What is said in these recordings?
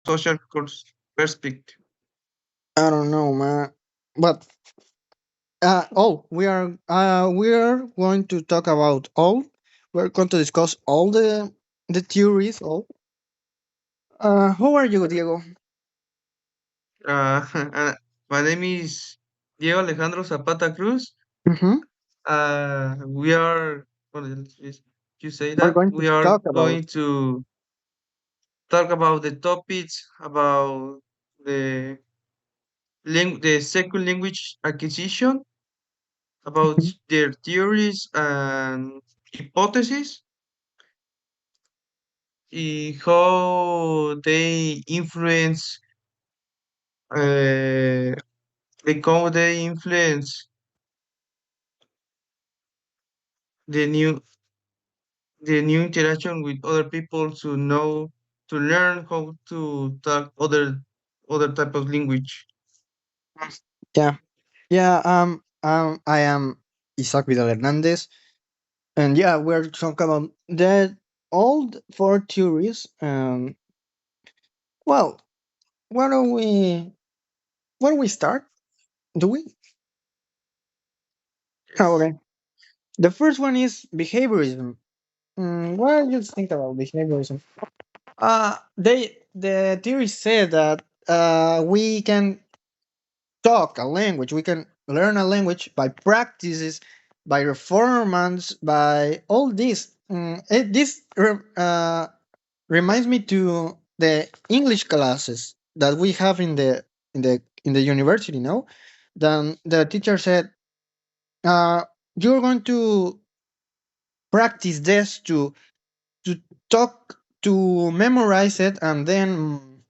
social perspective. I don't know, man. But we are going to talk about all. We're going to discuss all the theories. All. Who are you, Diego? Uh, my name is Diego Alejandro Zapata Cruz. Mm-hmm. We are, what is, you say We're that? going to We are talk about. going to talk about the topics about the the second language acquisition, about Mhm. their theories and hypotheses, how they influence, how they influence the new interaction with other people to know to learn how to talk other type of language. Yeah, yeah. I am Isaac Vidal Hernández, and yeah, we're talking about the old four theories. Well, why don't we? Where do we start? Do we? Oh, Yes. okay. The first one is behaviorism. What do you think about behaviorism? The theory said that we can talk a language, we can learn a language by practices, by performance, by all this. This reminds me to the English classes that we have in the university. No, then the teacher said, uh, "You're going to practice this to talk to memorize it, and then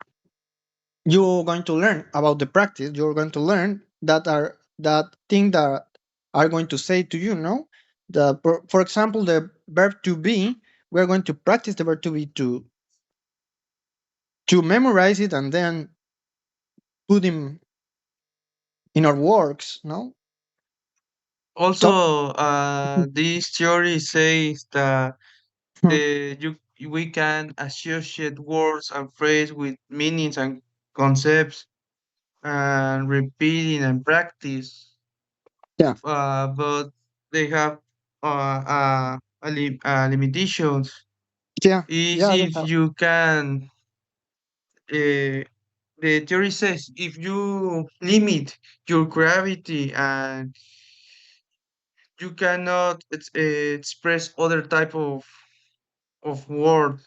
you're going to learn about the practice. You're going to learn that thing that are going to say to you, no, for example, the verb to be. We're going to practice the verb to be to memorize it and then put him in our works, no. Also, Talk. this theory says that Mhm. the you we can associate words and phrases with meanings and concepts and repeating and practice, Yeah, but they have limitations. yeah, Is yeah, if you can, the theory says if you limit your gravity and you cannot express other type of word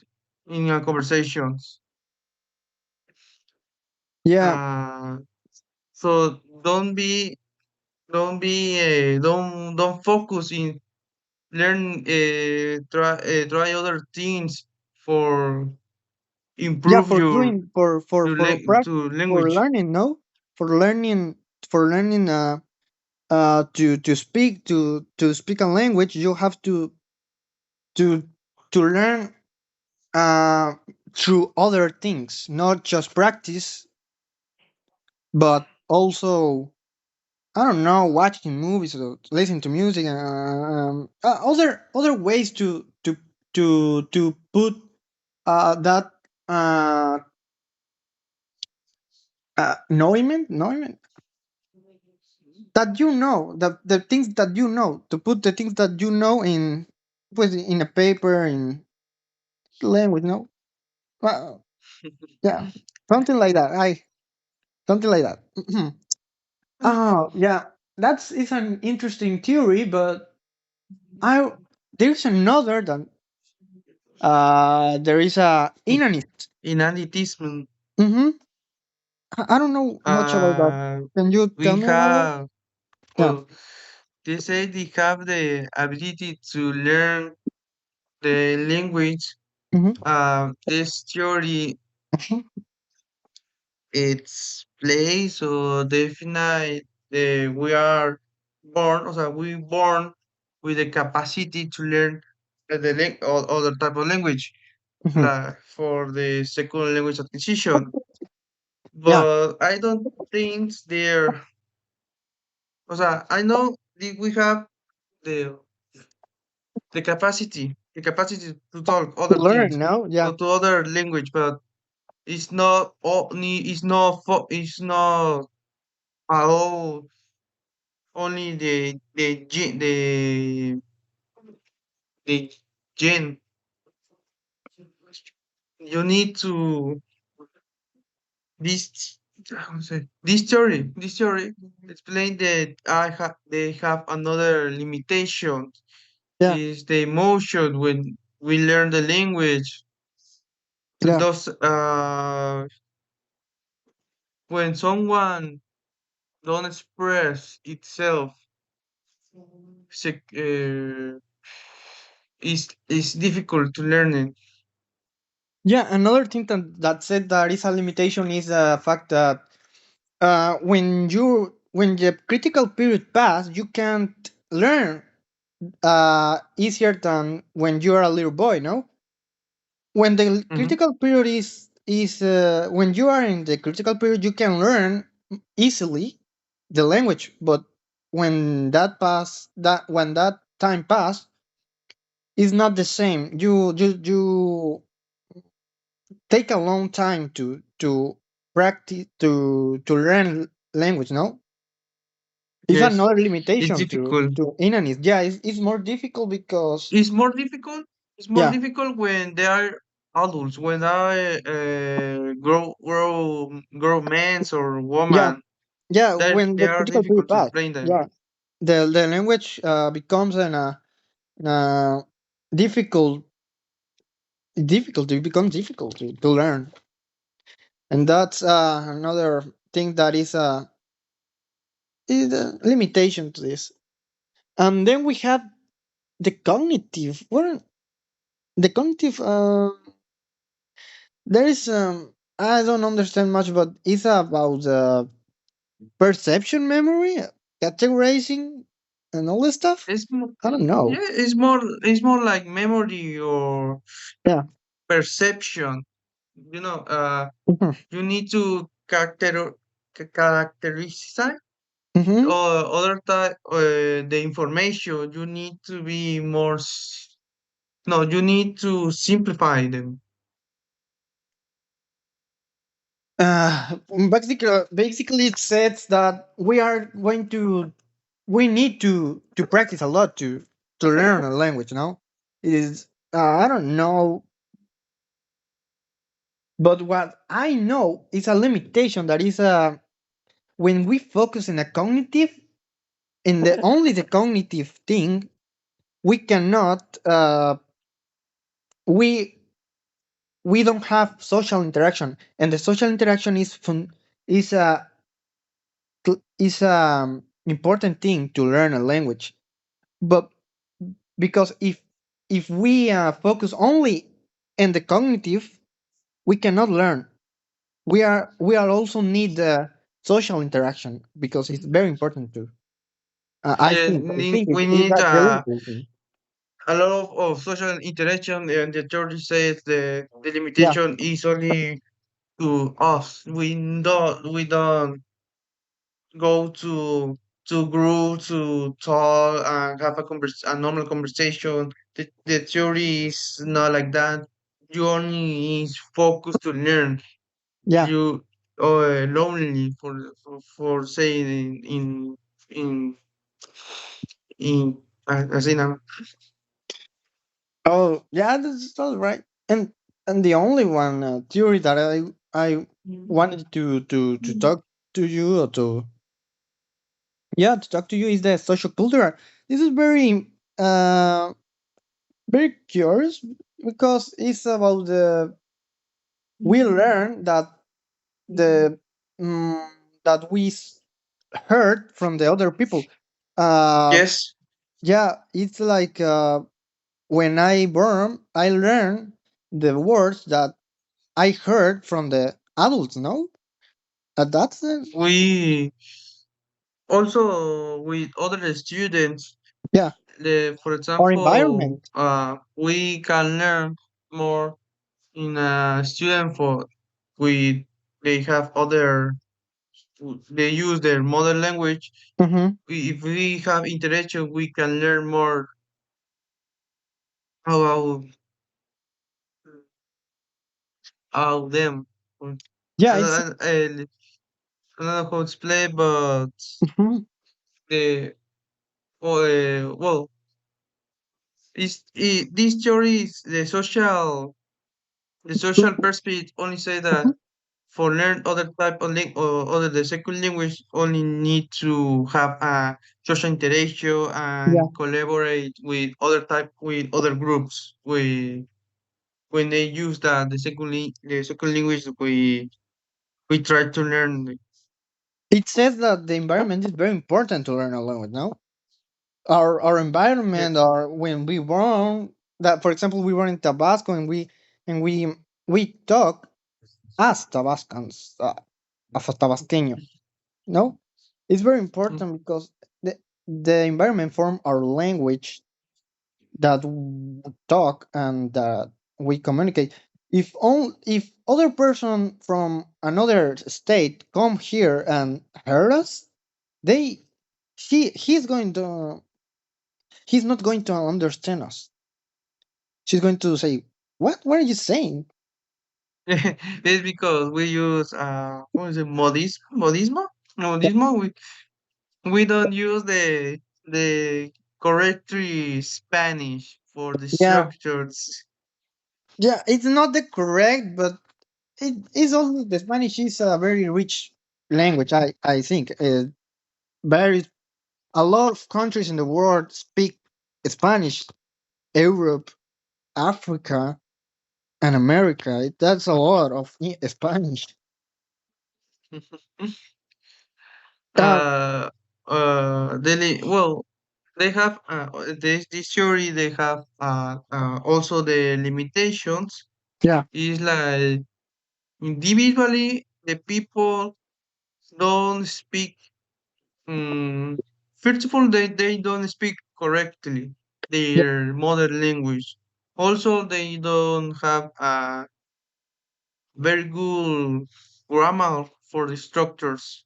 in your conversations. yeah, Uh, so don't focus in learn try other things for yeah, improve for doing to for language. learning, no, for learning, to speak a language. You have to to learn uh, through other things, not just practice, but also, I don't know, watching movies or listening to music, other ways to put that uh, knowing that the things that to put the things that in, pues, in a paper, in language, no. Well, yeah, something like that. Something like that. Oh, yeah. That's it's an interesting theory, but I there's another that there is a inanist. Inanitism. Mm-hmm. I don't know much about that. Uh, Can you we tell me about that? have Yeah. well, they say they have the ability to learn the language. Mm-hmm. This theory it's place or definite we are born, or we born with the capacity to learn or other type of language, Mm-hmm. like for the second language acquisition. Yeah. But I don't think there. I know we have the the capacity to talk To other learn things now. Yeah. or to other language, but It's not only it's not all only the gene. You need to this how to say this theory explain that they have another limitation Yeah, is the emotion when we learn the language. yeah, Those when someone don't express itself is difficult to learn it. yeah. Another thing that said that is a limitation is the fact that when the critical period pass, you can't learn easier than when you are a little boy. No, when the Mhm. critical period is when you are in the critical period, you can learn easily the language, but when that time pass, it's not the same. You take a long time to practice to learn language. No, it's Yes, another it's limitation difficult. to inanese. Yeah, it's more difficult because It's more difficult. It's more yeah, difficult when they are adults, when they are grow men or yeah, woman. yeah. That When they the are critical period difficult to pass, explain them. yeah, the language becomes an difficult difficult. It becomes difficult to learn, and that's another thing that is a limitation to this. And then we have the cognitive. Well, the cognitive. There is I don't understand much, but it's about perception memory, categorizing, and all this stuff. It's more, I don't know. yeah, it's more like memory or Yeah. perception. You know, Hmm. you need to characterize Hmm. or other type the information. You need to be more. No, you need to simplify them. Basically, it says that we need to practice a lot to learn a language. No, is I don't know, but what I know is a limitation that is when we focus in a cognitive in the only the cognitive thing, we cannot we we don't have social interaction, and the social interaction is a is a important thing to learn a language. But because if we focus only in the cognitive, we cannot learn. We are also need social interaction because it's very important too. I think We it's need that the limiting thing. a lot of social interaction, and the theory says the Yeah, limitation is only to us. We don't go to group to talk and have a normal conversation. The theory is not like that. You only is focused to learn. yeah. You lonely for saying in in as in Oh, yeah, that's all right. And the only one theory that I wanted to talk to you or to yeah to talk to you is the social cultural. This is very curious because it's about the we learn that the mm, that heard from the other people. Uh, yes. yeah, it's like when I born, I learn the words that I heard from the adults. No, that's the We also with other students, yeah for or example, environment. we can learn more in a student for we they have other they use their mother language. Hmm. If we have interaction, we can learn more about them. Yeah, I it's don't, I, I don't know how to explain, but mhm, the well, this theory is the social perspective only say that mhm, for learn other type of or other the second language only need to have a social interaction yeah. and collaborate with other type with other groups. When they use the second language we try to learn. It says that the environment is very important to learn a language. No, our Yeah. environment, or when we born, that for example we were in Tabasco and we talk as Tabascans, as a Tabasqueño. No, it's very important because the environment form our language that we talk and that we communicate. If other person from another state come here and heard us, they he's not going to understand us. She's going to say, what are you saying?" It's because we use what is it, Yeah, modismo. We don't use the correctly Spanish for the yeah, structures. yeah. It's not the correct, but it is also the Spanish is a very rich language. I think very a lot of countries in the world speak Spanish. Europe, Africa, and America. That's a lot of Spanish. Um, uh well, they have this theory. They have also the limitations. yeah, Is like individually the people don't speak. First of all, they don't speak correctly yeah, their mother language. Also, they don't have a very good grammar for the structures,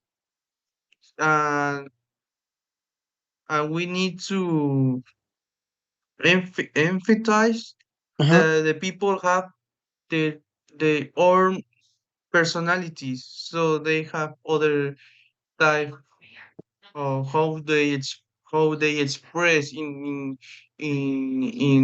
and we need to emphasize uh-huh, that the people have their their own personalities, so they have other type of how they express in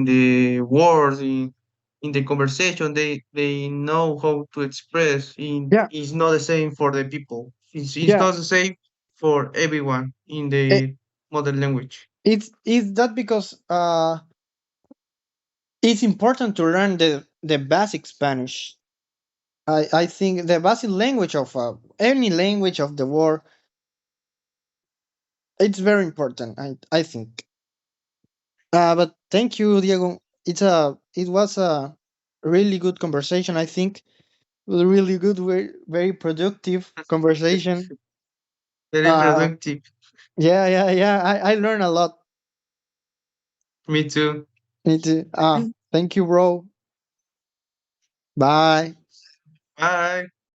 the words in the conversation. They know how to express. yeah, It's not the same for the people. It's yeah. not the same for everyone in It, the mother language. it's that because it's important to learn the basic Spanish. I think the basic language of any language of the world, it's very important. I think. But thank you, Diego. It was a really good conversation. I think it was a really good, very productive conversation. Very Uh, productive. yeah, yeah, yeah. I learned a lot. Me too. Thank you, bro. Bye. Bye.